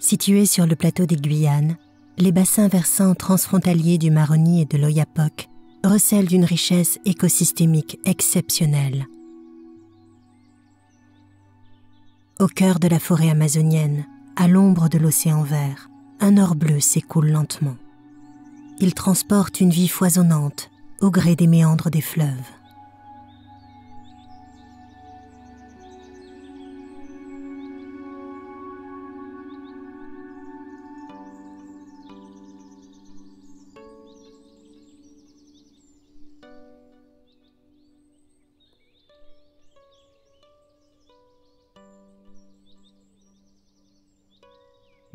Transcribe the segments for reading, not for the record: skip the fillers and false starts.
Situés sur le plateau des Guyanes, les bassins versants transfrontaliers du Maroni et de l'Oyapock recèlent d'une richesse écosystémique exceptionnelle. Au cœur de la forêt amazonienne, à l'ombre de l'océan vert, un or bleu s'écoule lentement. Il transporte une vie foisonnante au gré des méandres des fleuves.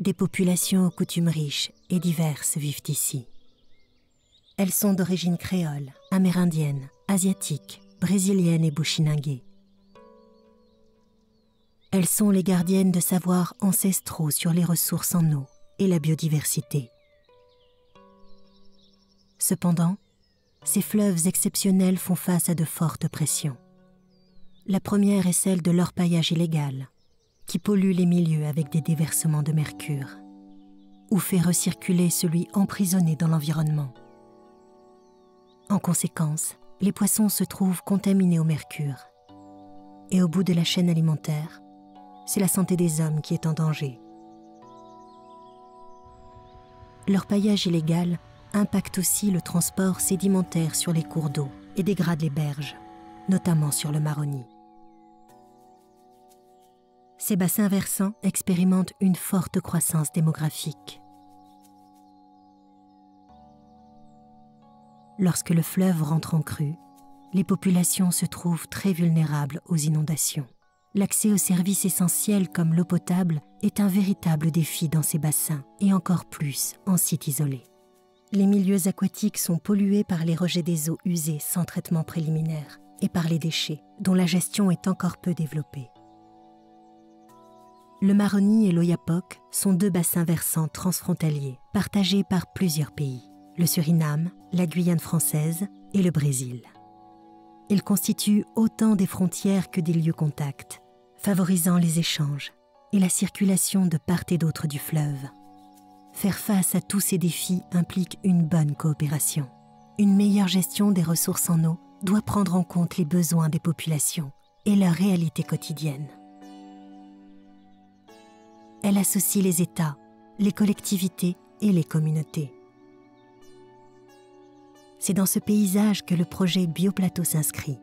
Des populations aux coutumes riches et diverses vivent ici. Elles sont d'origine créole, amérindienne, asiatique, brésilienne et bushinangue. Elles sont les gardiennes de savoirs ancestraux sur les ressources en eau et la biodiversité. Cependant, ces fleuves exceptionnels font face à de fortes pressions. La première est celle de l'orpaillage illégal, qui pollue les milieux avec des déversements de mercure, ou fait recirculer celui emprisonné dans l'environnement. En conséquence, les poissons se trouvent contaminés au mercure. Et au bout de la chaîne alimentaire, c'est la santé des hommes qui est en danger. L'orpaillage illégal impacte aussi le transport sédimentaire sur les cours d'eau et dégrade les berges, notamment sur le Maroni. Ces bassins versants expérimentent une forte croissance démographique. Lorsque le fleuve rentre en crue, les populations se trouvent très vulnérables aux inondations. L'accès aux services essentiels comme l'eau potable est un véritable défi dans ces bassins, et encore plus en site isolé. Les milieux aquatiques sont pollués par les rejets des eaux usées sans traitement préliminaire et par les déchets, dont la gestion est encore peu développée. Le Maroni et l'Oyapock sont deux bassins versants transfrontaliers, partagés par plusieurs pays, le Suriname, la Guyane française et le Brésil. Ils constituent autant des frontières que des lieux contacts, favorisant les échanges et la circulation de part et d'autre du fleuve. Faire face à tous ces défis implique une bonne coopération. Une meilleure gestion des ressources en eau doit prendre en compte les besoins des populations et leur réalité quotidienne. Elle associe les États, les collectivités et les communautés. C'est dans ce paysage que le projet Bioplateau s'inscrit.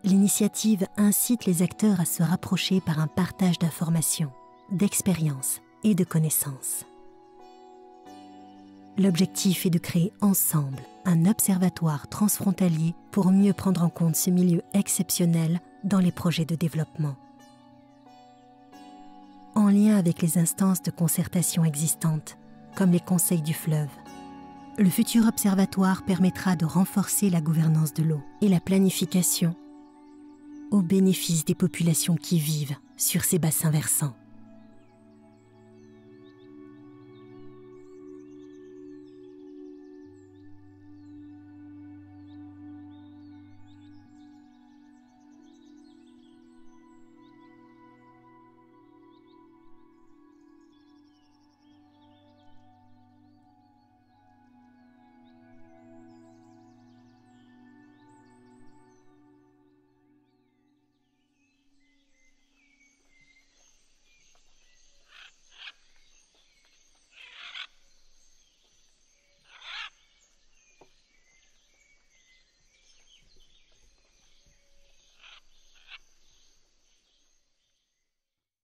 L'initiative incite les acteurs à se rapprocher par un partage d'informations, d'expériences et de connaissances. L'objectif est de créer ensemble un observatoire transfrontalier pour mieux prendre en compte ce milieu exceptionnel dans les projets de développement. En lien avec les instances de concertation existantes, comme les conseils du fleuve, le futur observatoire permettra de renforcer la gouvernance de l'eau et la planification au bénéfice des populations qui vivent sur ces bassins versants.